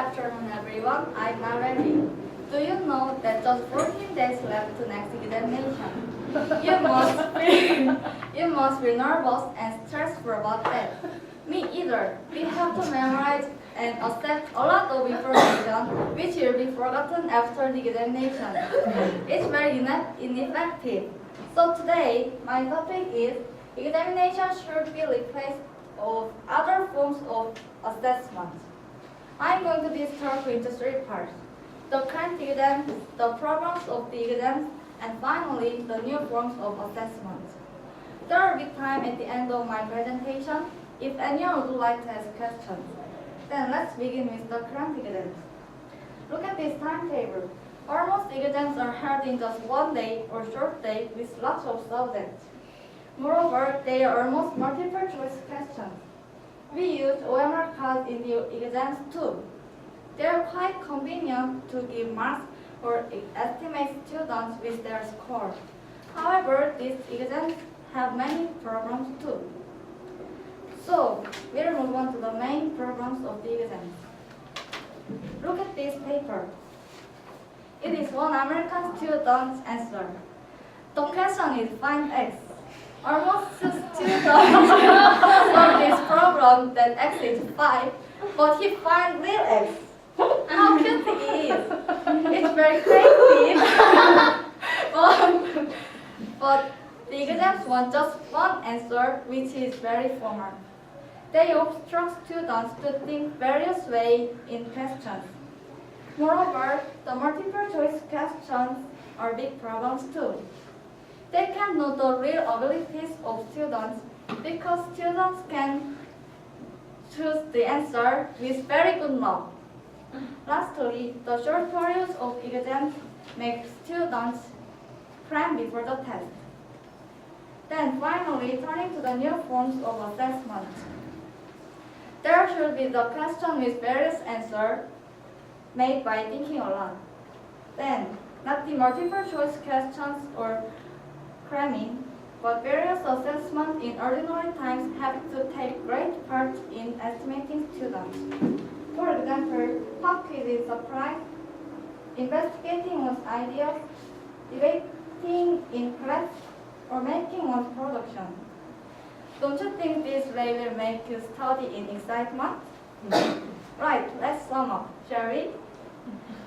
afternoon, everyone. I'm now ready. Do you know that just 14 days left to next examination? You must be nervous and stressful about that. Me either. We have to memorize and accept a lot of information which will be forgotten after the examination. It's very ineffective. So today, my topic is examination should be replaced of other forms of assessment. I'm going to discuss into three parts: the current exams, the problems of the exams, and finally, the new forms of assessment. There will be time at the end of my presentation if anyone would like to ask questions. Then let's begin with the current exams. Look at this timetable. Almost exams are held in just one day or short day with lots of subjects. Moreover, they are almost multiple choice questions. We use OMR cards in the exams too. They are quite convenient to give marks or estimate students with their score. However, these exams have many problems too. So, we'll move on to the main problems of the exams. Look at this paper. It is one American student's answer. The question is find X. Almost students solve this problem that X is 5, but he finds little X. How cute he is! It's very creative. but the exams want just one answer, which is very formal. They obstruct students to think various ways in questions. Moreover, the multiple choice questions are big problems too. They can't know the real abilities of students because students can choose the answer with very good luck. Lastly, the short periods of exams make students cram before the test. Then finally, turning to the new forms of assessment. There should be the question with various answers made by thinking a lot. Then, not the multiple choice questions or cramming, but various assessments in ordinary times have to take great part in estimating students. For example, pop quiz is surprise, investigating one's ideas, debating in class, or making one's production. Don't you think this way will make you study in excitement? Right, let's sum up, shall we?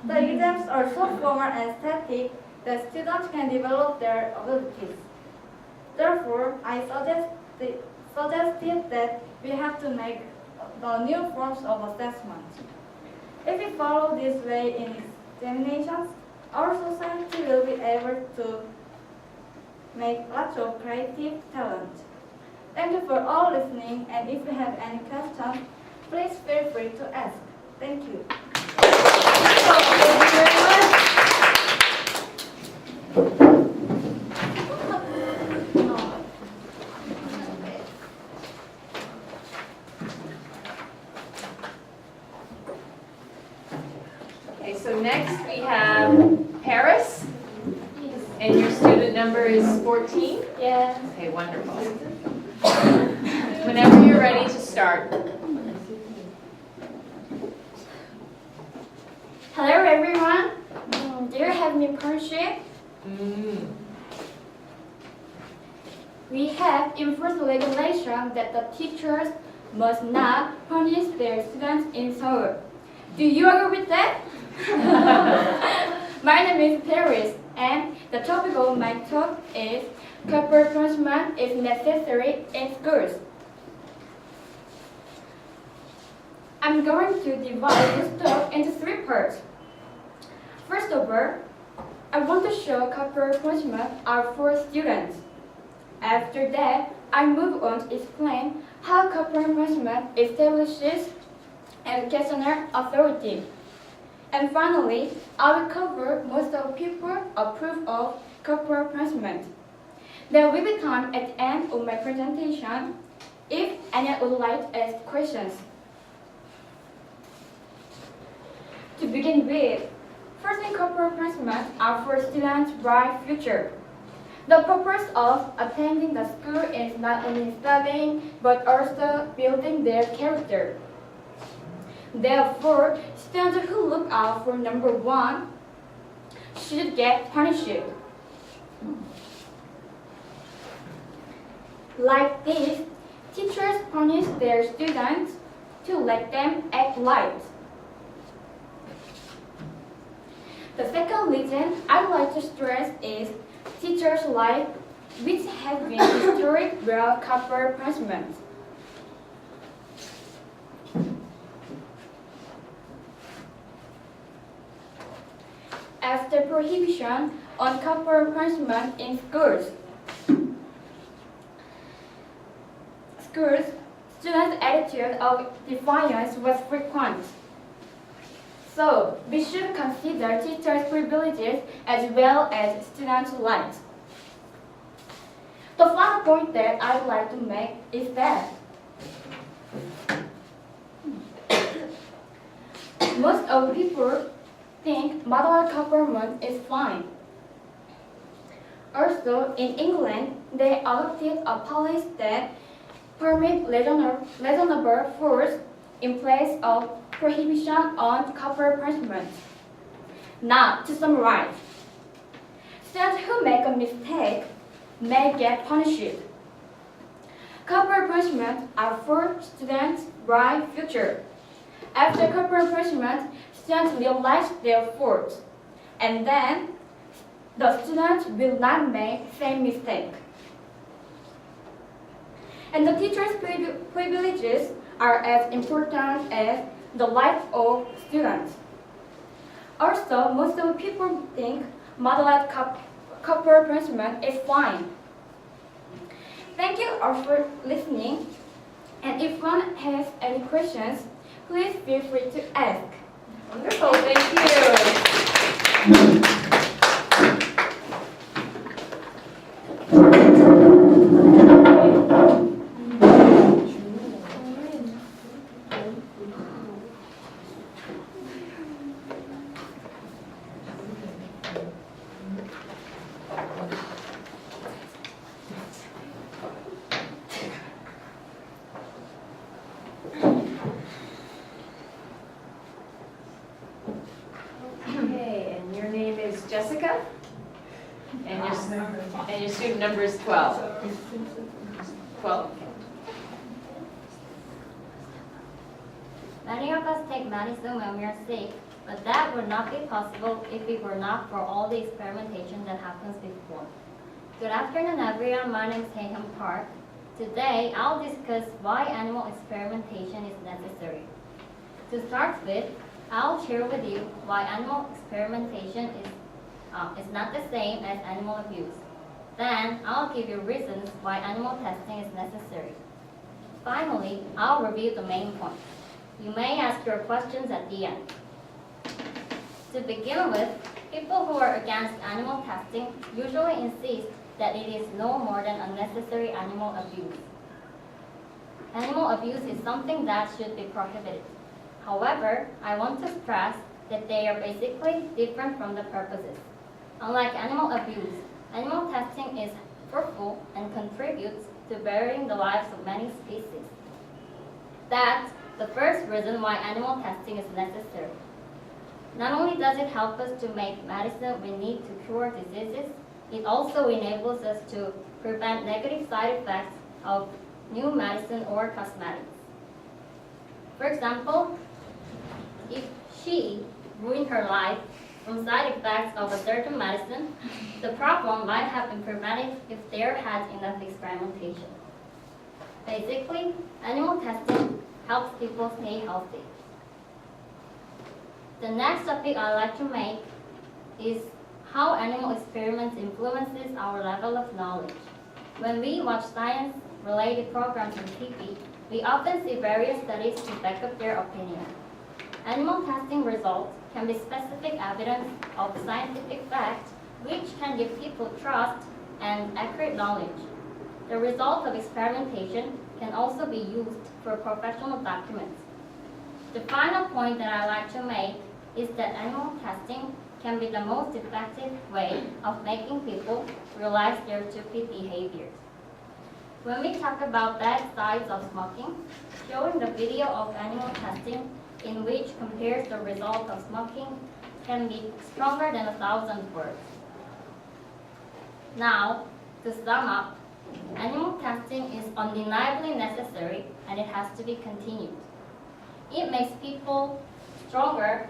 The exams are so formal and static that students can develop their abilities. Therefore, I suggested that we have to make the new forms of assessment. If we follow this way in examinations, our society will be able to make lots of creative talent. Thank you for all listening, and if you have any questions, please feel free to ask. Thank you. Okay, so next we have Paris, and your student number is 14? Yes. Okay, wonderful. Whenever you're ready to start. Hello everyone. Do you have new friendship? We have enforced regulation that the teachers must not punish their students in school. Do you agree with that? My name is Paris, and the topic of my talk is corporal punishment is necessary in schools. I'm going to divide this talk into three parts. First of all, I want to show corporal punishment are for students. After that, I move on to explain how corporal punishment establishes educational authority. And finally, I will cover most of people approve of corporal punishment. There will be time at the end of my presentation if anyone would like to ask questions. To begin with, first corporal punishment are for students' bright future. The purpose of attending the school is not only studying, but also building their character. Therefore, students who look out for number 1 should get punished. Like this, teachers punish their students to let them act right. The second reason I'd like to stress is teachers' life, which has been historic without corporal punishment. After prohibition on corporal punishment in schools, students' attitude of defiance was frequent. So, we should consider teachers' privileges as well as students' rights. The final point that I would like to make is that most of people think moderate government is fine. Also, in England, they adopted a policy that permit reasonable force in place of prohibition on corporal punishment. Now, to summarize, students who make a mistake may get punished. Corporal punishment are for students' bright future. After corporal punishment, students realize their faults, and then the students will not make the same mistake. And the teachers' privileges are as important as the life of students. Also, most of the people think moderate corporal punishment is fine. Thank you all for listening. And if one has any questions, please feel free to ask. Wonderful, thank you. Okay, and your name is Jessica? And your student number is 12. 12? Many of us take medicine when we are sick, but that would not be possible if it were not for all the experimentation that happens before. Good afternoon, everyone. My name is Taehyun Park. Today, I'll discuss why animal experimentation is necessary. To start with, I'll share with you why animal experimentation is not the same as animal abuse. Then, I'll give you reasons why animal testing is necessary. Finally, I'll review the main points. You may ask your questions at the end. To begin with, people who are against animal testing usually insist that it is no more than unnecessary animal abuse. Animal abuse is something that should be prohibited. However, I want to stress that they are basically different from the purposes. Unlike animal abuse, animal testing is fruitful and contributes to varying the lives of many species. That's the first reason why animal testing is necessary. Not only does it help us to make medicine we need to cure diseases, it also enables us to prevent negative side effects of new medicine or cosmetics. For example, if she ruined her life from side effects of a certain medicine, the problem might have been prevented if there had enough experimentation. Basically, animal testing helps people stay healthy. The next topic I'd like to make is how animal experiments influences our level of knowledge. When we watch science-related programs on TV, we often see various studies to back up their opinion. Animal testing results can be specific evidence of scientific facts, which can give people trust and accurate knowledge. The result of experimentation can also be used for professional documents. The final point that I like to make is that animal testing can be the most effective way of making people realize their stupid behaviors. When we talk about bad sides of smoking, showing the video of animal testing in which compares the result of smoking can be stronger than 1,000 words. Now, to sum up, animal testing is undeniably necessary and it has to be continued. It makes people stronger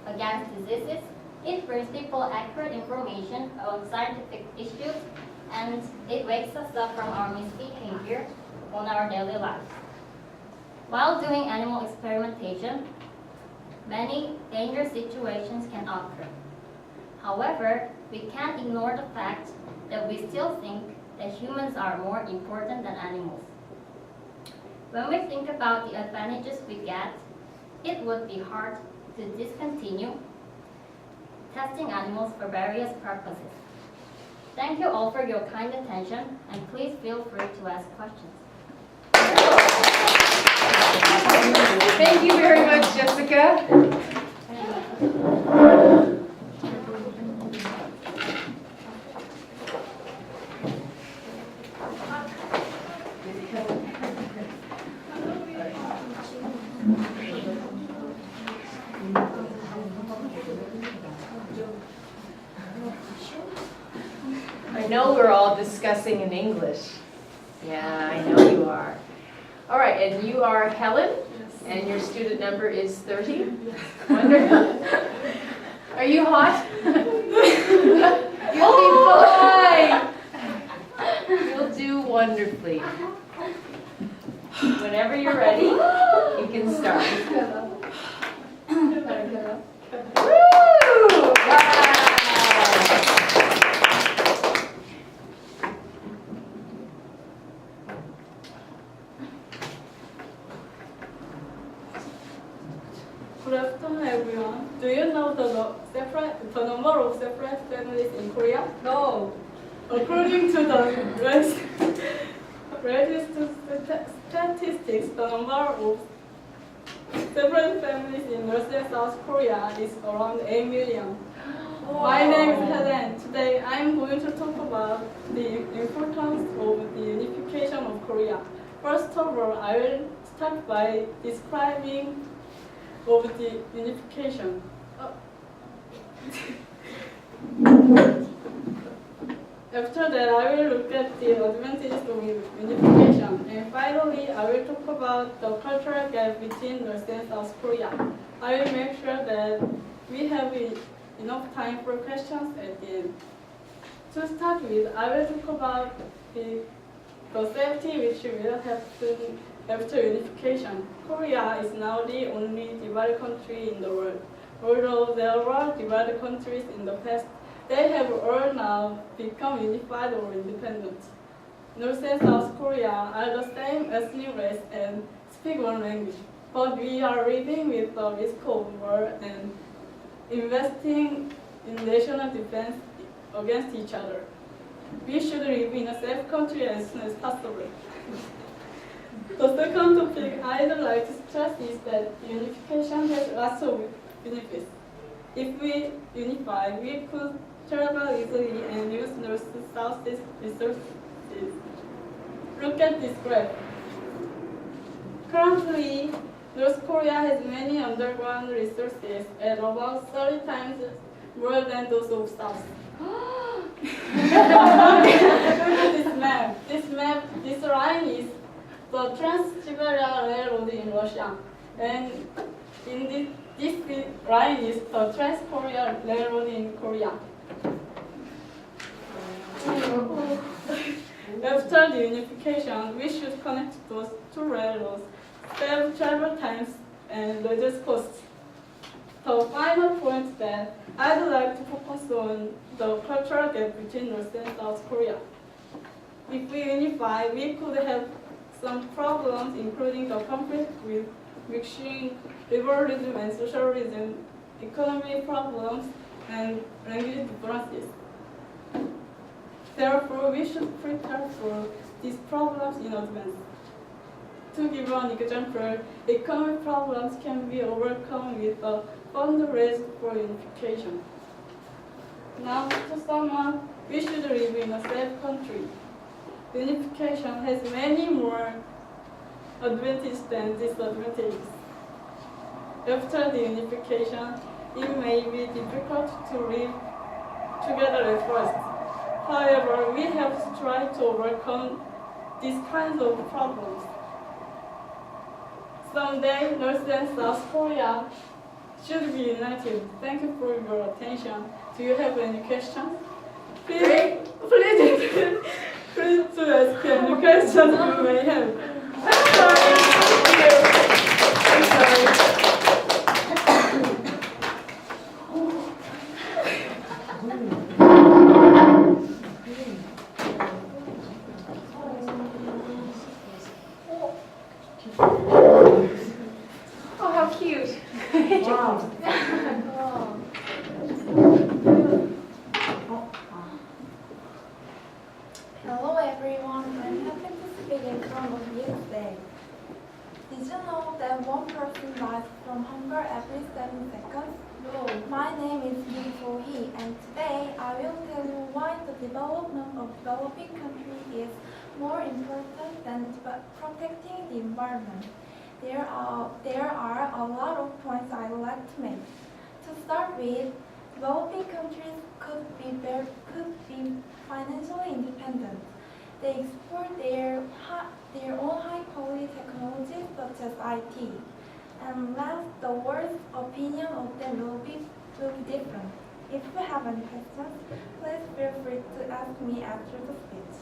against diseases, it brings people accurate information on scientific issues, and it wakes us up from our misbehavior on our daily lives. While doing animal experimentation, many dangerous situations can occur. However, we can't ignore the fact that we still think that humans are more important than animals. When we think about the advantages we get, it would be hard to discontinue testing animals for various purposes. Thank you all for your kind attention, and please feel free to ask questions. Thank you very much, Jessica. I know we're all discussing in English. Yeah, I know you are. All right, and you are Helen, and your student number is 30? Wonderful. Are you hot? You'll be fine. You'll do wonderfully. Whenever you're ready, you can start. Woo! Wow! Good afternoon, everyone. Do you know the number of separate families in Korea? No. According to the statistics, the number of separate families in North and South Korea is around 8 million. Wow. My name is Helen. Today, I am going to talk about the importance of the unification of Korea. First of all, I will start by describing of the unification. After that, I will look at the advantages of unification. And finally, I will talk about the cultural gap between North and South Korea. I will make sure that we have enough time for questions at the end. To start with, I will talk about the safety which will happen after unification. Korea is now the only divided country in the world. Although there were divided countries in the past, they have all now become unified or independent. North and South Korea are the same ethnic race and speak one language, but we are living with the risk of war and investing in national defense against each other. We should live in a safe country as soon as possible. The second topic I'd like to stress is that unification has lots of benefits. If we unify, we could travel easily and use North-South resources. Look at this graph. Currently, North Korea has many underground resources at about 30 times more than those of South. Look at this map. This line is the Trans-Siberian Railroad in Russia, and in this line is the Trans-Korea Railroad in Korea. After the unification, we should connect those two railroads, save travel times and reduce costs. The final point that I'd like to focus on the cultural gap between North and South Korea. If we unify, we could have some problems, including the conflict with mixing liberalism and socialism, economic problems, and language differences. Therefore, we should prepare for these problems in advance. To give an example, economic problems can be overcome with a fund raised for unification. Now, to sum up, we should live in a safe country. unification has many more advantages than disadvantages. After the unification, it may be difficult to live together at first. However, we have to try to overcome these kinds of problems. Someday, North and South Korea should be united. Thank you for your attention. Do you have any questions? Please to ask any questions you may have. I'm sorry. Oh, how cute. Wow. Hello everyone, I'm happy to speak in front of you today. Did you know that one person dies from hunger every 7 seconds? No. My name is Kim So-hee, and today I will tell you why the development of developing countries is more important than protecting the environment. There are a lot of points I'd like to make. To start with, developing countries could be financially independent. They export their own high-quality technologies such as IT. And last, the world's opinion of them will be different. If you have any questions, please feel free to ask me after the speech.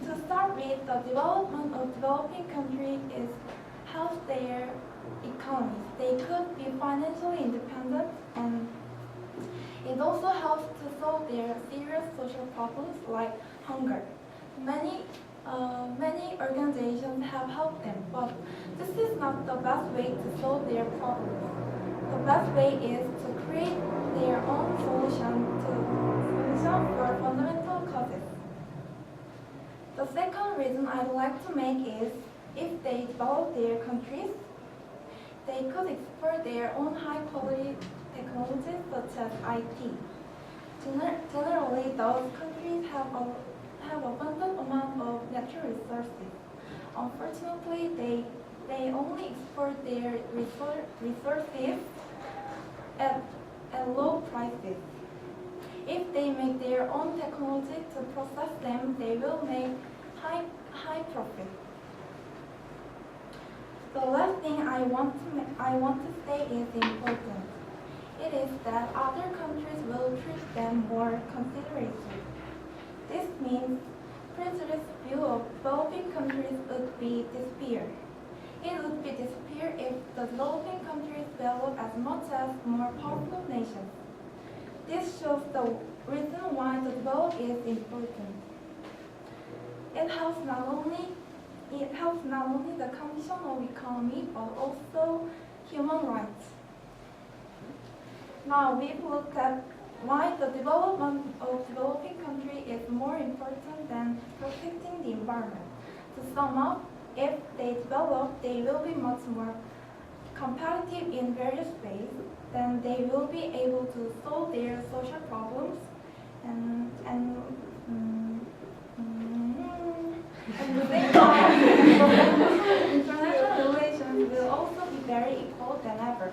To start with, the development of developing countries is helps their economies. They could be financially independent, and it also helps to solve their serious social problems like hunger. Many organizations have helped them, but this is not the best way to solve their problems. The best way is to create their own solution for fundamental causes. The second reason I'd like to make is if they develop their countries, they could export their own high-quality technologies such as IT. Generally, those countries have abundant amount of natural resources. Unfortunately, they only export their resources at low prices. If they make their own technology to process them, they will make high profit. The last thing I want to say is important. It is that other countries will treat them more considerately. This means prejudice view of developing countries would be disappear. It would be disappear if the developing countries develop as much as more powerful nations. This shows the reason why the development is important. It helps not only the condition of economy but also human rights. Now we've looked at why the development of developing countries is more important than protecting the environment. To sum up, if they develop, they will be much more competitive in various ways. Then they will be able to solve their social problems and at the same time, international relations will also be very equal than ever.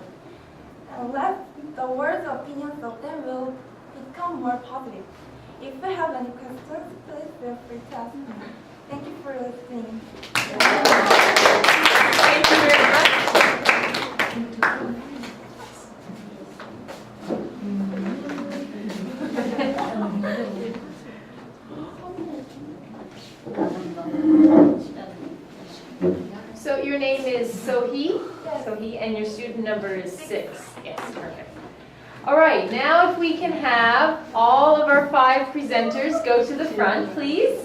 Unless the world's opinions of them will become more positive. If you have any questions, please feel free to ask me. Thank you for listening. Thank you very much. So your name is So-hee? Yes. So-hee, and your student number is 6. Yes, perfect. All right, now if we can have all of our 5 presenters go to the front, please.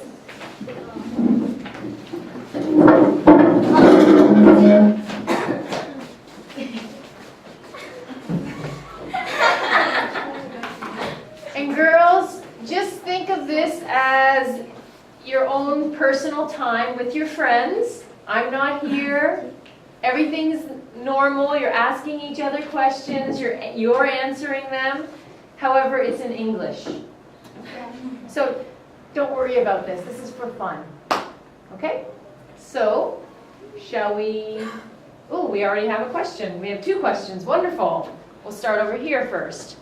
And girls, just think of this as your own personal time with your friends. I'm not here. Everything's normal. You're asking each other questions. You're answering them. However, it's in English. So Don't worry about this. This is for fun. Okay? So, shall we? Oh, we already have a question. We have 2 questions. Wonderful. We'll start over here first.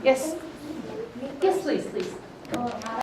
Yes? Yes, please, please.